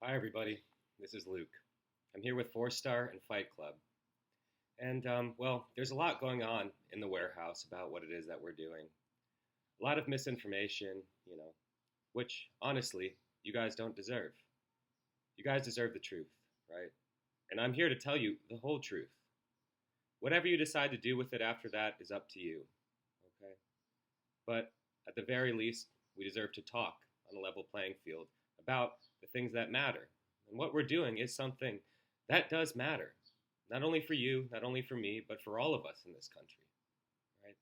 Hi, everybody. This is Luke. I'm here with Four Star and Fight Club. And there's a lot going on in the warehouse about what it is that we're doing. A lot of misinformation, which honestly, you guys don't deserve. You guys deserve the truth, right? And I'm here to tell you the whole truth. Whatever you decide to do with it after that is up to you, okay? But at the very least, we deserve to talk on a level playing field about the things that matter. And what we're doing is something that does matter, not only for you, not only for me, but for all of us in this country, right?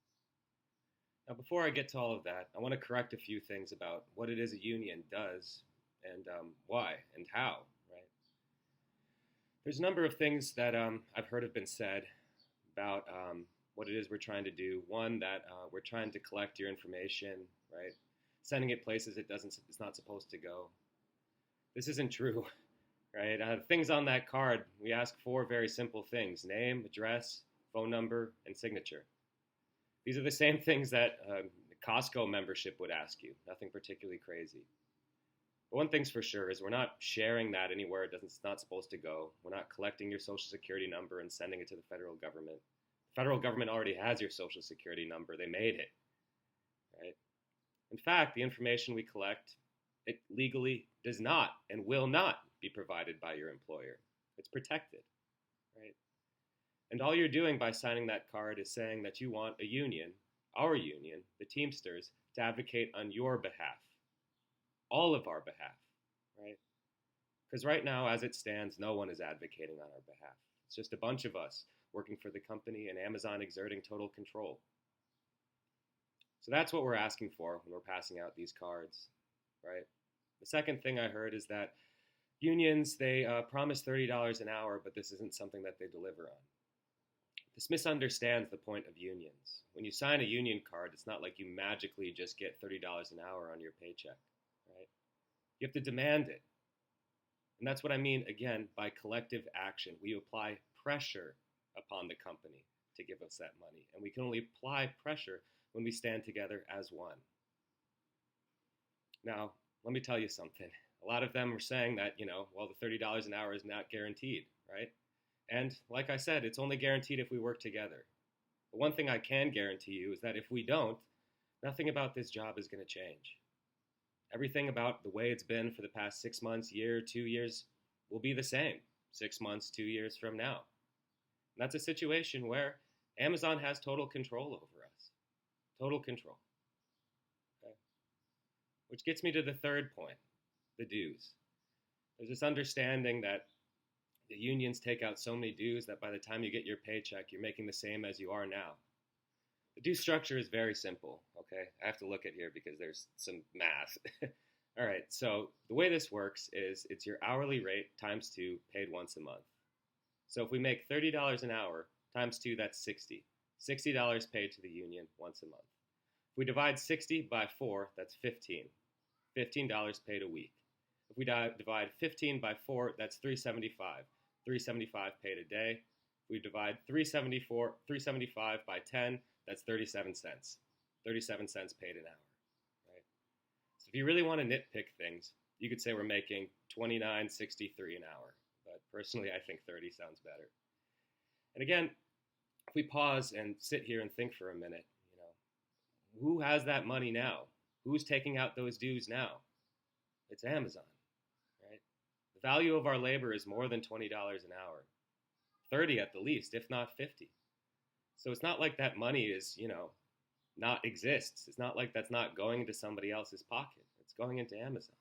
Now, before I get to all of that, I want to correct a few things about what it is a union does and why and how, right? There's a number of things that I've heard have been said about what it is we're trying to do. One, that we're trying to collect your information, right? Sending it places it's not supposed to go. This isn't true, right? Things on that card, we ask for very simple things: name, address, phone number, and signature. These are the same things that Costco membership would ask you, nothing particularly crazy. But one thing's for sure is we're not sharing that anywhere it's not supposed to go. We're not collecting your social security number and sending it to the federal government. The federal government already has your social security number. They made it, right? In fact, the information we collect, it legally does not and will not be provided by your employer. It's protected, right? And all you're doing by signing that card is saying that you want a union, our union, the Teamsters, to advocate on your behalf, all of our behalf, right? Because right now, as it stands, no one is advocating on our behalf. It's just a bunch of us working for the company and Amazon exerting total control. So that's what we're asking for when we're passing out these cards, right? The second thing I heard is that unions, they promise $30 an hour, but this isn't something that they deliver on. This misunderstands the point of unions. When you sign a union card, it's not like you magically just get $30 an hour on your paycheck, right? You have to demand it. And that's what I mean, again, by collective action. We apply pressure upon the company to give us that money. And we can only apply pressure when we stand together as one. Now, let me tell you something. A lot of them are saying that, the $30 an hour is not guaranteed, right? And like I said, it's only guaranteed if we work together. But one thing I can guarantee you is that if we don't, nothing about this job is going to change. Everything about the way it's been for the past 6 months, year, 2 years, will be the same 6 months, 2 years from now. And that's a situation where Amazon has total control over us. Total control. Okay? Which gets me to the third point, the dues. There's this understanding that the unions take out so many dues that by the time you get your paycheck, you're making the same as you are now. The due structure is very simple, okay? I have to look at here because there's some math. All right, so the way this works is it's your hourly rate times 2 paid once a month. So if we make $30 an hour times 2, that's $60. $60 paid to the union once a month. If we divide 60 by 4, that's 15. $15 paid a week. If we divide 15 by 4, that's $375. $375 paid a day. If we divide $375 by 10, that's 37 cents. 37 cents paid an hour, right? So if you really want to nitpick things, you could say we're making $29.63 an hour. But personally, I think 30 sounds better. And again, if we pause and sit here and think for a minute, who has that money now? Who's taking out those dues now? It's Amazon, right? The value of our labor is more than $20 an hour. 30 at the least, if not 50. So it's not like that money is, not exists. It's not like that's not going into somebody else's pocket. It's going into Amazon's.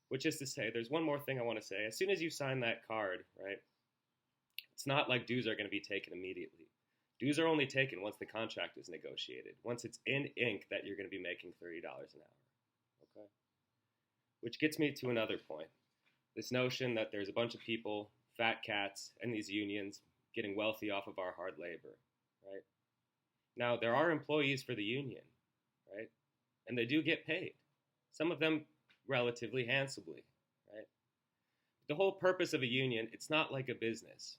Which is to say, there's one more thing I want to say. As soon as you sign that card, right, it's not like dues are going to be taken immediately. Dues are only taken once the contract is negotiated, once it's in ink that you're going to be making $30 an hour, okay? Which gets me to another point. This notion that there's a bunch of people, fat cats, and these unions getting wealthy off of our hard labor, right? Now, there are employees for the union, right? And they do get paid. Some of them relatively handsomely, right? The whole purpose of a union, it's not like a business.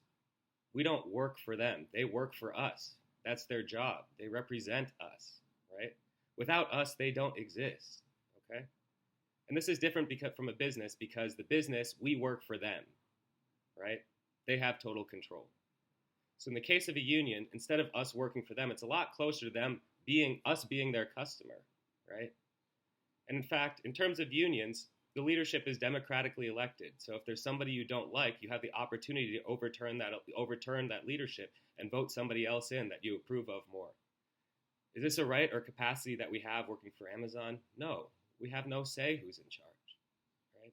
We don't work for them. They work for us. That's their job. They represent us, right? Without us, they don't exist, okay? And this is different from a business because the business, we work for them, right? They have total control. So in the case of a union, instead of us working for them, it's a lot closer to them being us being their customer, right? And in fact, in terms of unions, the leadership is democratically elected. So if there's somebody you don't like, you have the opportunity to overturn that leadership and vote somebody else in that you approve of more. Is this a right or capacity that we have working for Amazon? No, we have no say who's in charge, right?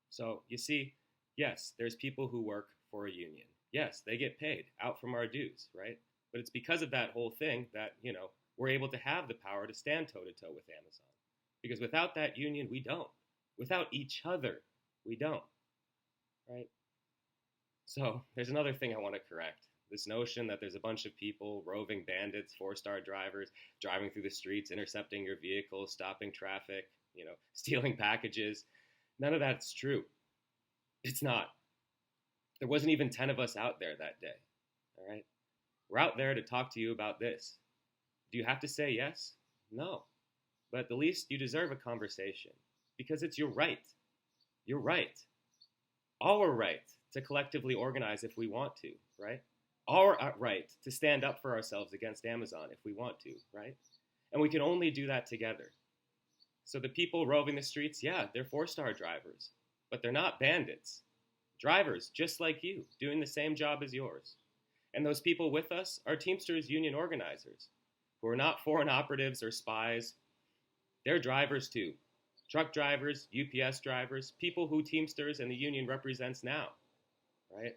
So you see, yes, there's people who work for a union. Yes, they get paid out from our dues, right? But it's because of that whole thing that, we're able to have the power to stand toe-to-toe with Amazon. Because without that union, we don't. Without each other, we don't, right? So there's another thing I want to correct. This notion that there's a bunch of people, roving bandits, 4-star drivers, driving through the streets, intercepting your vehicles, stopping traffic, stealing packages. None of that's true. It's not. There wasn't even 10 of us out there that day, all right? We're out there to talk to you about this. Do you have to say yes? No. But at the least, you deserve a conversation because it's your right. Your right. Our right to collectively organize if we want to, right? Our right to stand up for ourselves against Amazon if we want to, right? And we can only do that together. So the people roving the streets, yeah, they're 4-star drivers, but they're not bandits. Drivers, just like you, doing the same job as yours. And those people with us are Teamsters union organizers, who are not foreign operatives or spies. They're drivers too. Truck drivers, UPS drivers, people who Teamsters and the union represents now, right?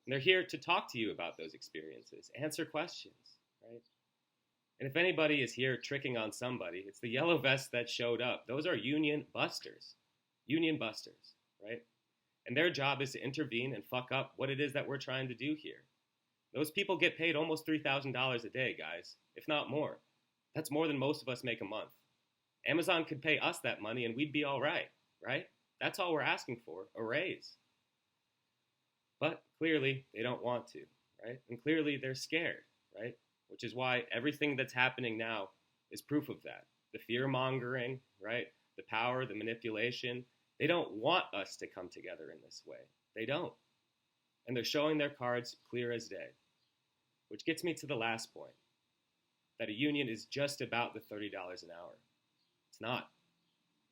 And they're here to talk to you about those experiences, answer questions, right? And if anybody is here tricking on somebody, it's the yellow vests that showed up. Those are union busters, right? And their job is to intervene and fuck up what it is that we're trying to do here. Those people get paid almost $3,000 a day, guys, if not more. That's more than most of us make a month. Amazon could pay us that money and we'd be all right? That's all we're asking for, a raise. But clearly, they don't want to, right? And clearly, they're scared, right? Which is why everything that's happening now is proof of that. The fear-mongering, right? The power, the manipulation. They don't want us to come together in this way. They don't. And they're showing their cards clear as day. Which gets me to the last point. That a union is just about the $30 an hour. It's not.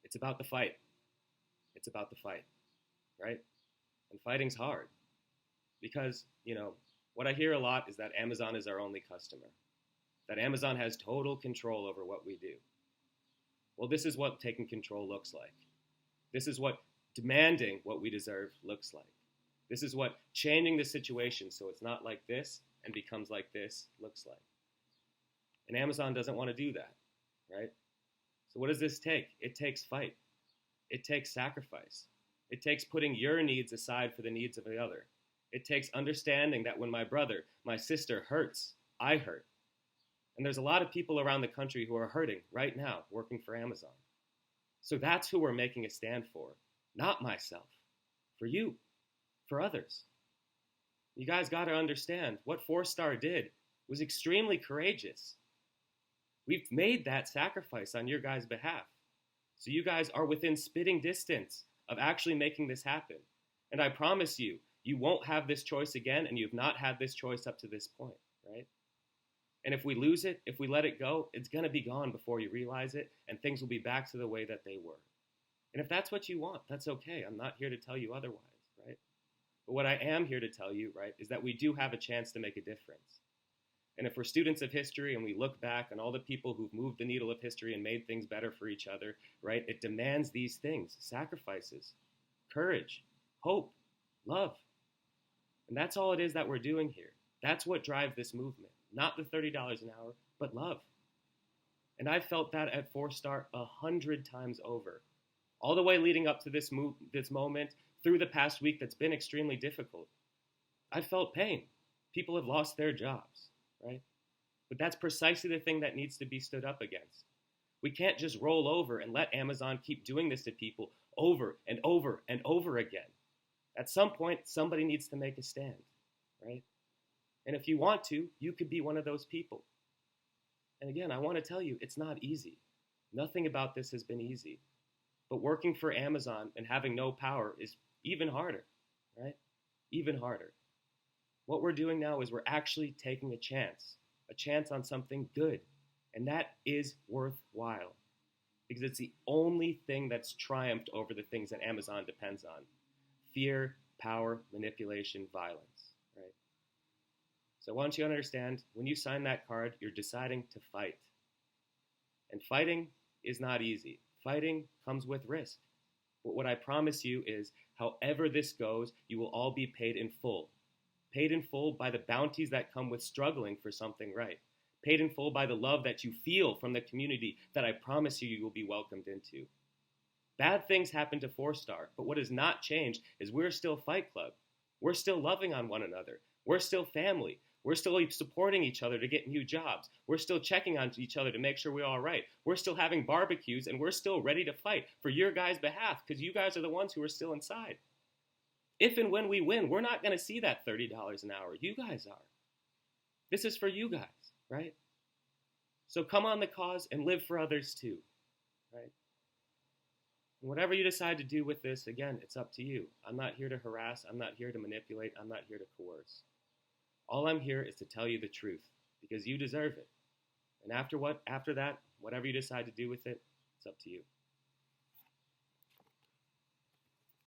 It's about the fight. It's about the fight, right? And fighting's hard. Because, what I hear a lot is that Amazon is our only customer. That Amazon has total control over what we do. Well, this is what taking control looks like. This is what demanding what we deserve looks like. This is what changing the situation so it's not like this and becomes like this looks like. And Amazon doesn't want to do that, right? So what does this take? It takes fight. It takes sacrifice. It takes putting your needs aside for the needs of the other. It takes understanding that when my brother, my sister hurts, I hurt. And there's a lot of people around the country who are hurting right now working for Amazon. So that's who we're making a stand for, not myself, for you, for others. You guys got to understand what 4-Star did was extremely courageous. We've made that sacrifice on your guys' behalf. So you guys are within spitting distance of actually making this happen. And I promise you, you won't have this choice again, and you've not had this choice up to this point, right? And if we lose it, if we let it go, it's going to be gone before you realize it, and things will be back to the way that they were. And if that's what you want, that's okay. I'm not here to tell you otherwise, right? But what I am here to tell you, right, is that we do have a chance to make a difference. And if we're students of history and we look back on all the people who've moved the needle of history and made things better for each other, right, it demands these things, sacrifices, courage, hope, love. And that's all it is that we're doing here. That's what drives this movement. Not the $30 an hour, but love. And I've felt that at 4-Star 100 times over. All the way leading up to this moment, through the past week that's been extremely difficult. I felt pain. People have lost their jobs, right? But that's precisely the thing that needs to be stood up against. We can't just roll over and let Amazon keep doing this to people over and over and over again. At some point, somebody needs to make a stand, right? And if you want to, you could be one of those people. And again, I want to tell you, it's not easy. Nothing about this has been easy. But working for Amazon and having no power is even harder, right? Even harder. What we're doing now is we're actually taking a chance on something good. And that is worthwhile because it's the only thing that's triumphed over the things that Amazon depends on: fear, power, manipulation, violence, right? So I want you to understand, when you sign that card, you're deciding to fight. And fighting is not easy. Fighting comes with risk. But what I promise you is, however this goes, you will all be paid in full. Paid in full by the bounties that come with struggling for something right. Paid in full by the love that you feel from the community that I promise you will be welcomed into. Bad things happen to 4-star, but what has not changed is we're still Fight Club. We're still loving on one another. We're still family. We're still supporting each other to get new jobs. We're still checking on each other to make sure we're all right. We're still having barbecues, and we're still ready to fight for your guys' behalf because you guys are the ones who are still inside. If and when we win, we're not going to see that $30 an hour. You guys are. This is for you guys, right? So come on the cause and live for others too, right? And whatever you decide to do with this, again, it's up to you. I'm not here to harass. I'm not here to manipulate. I'm not here to coerce. All I'm here is to tell you the truth because you deserve it. And after that, whatever you decide to do with it, it's up to you.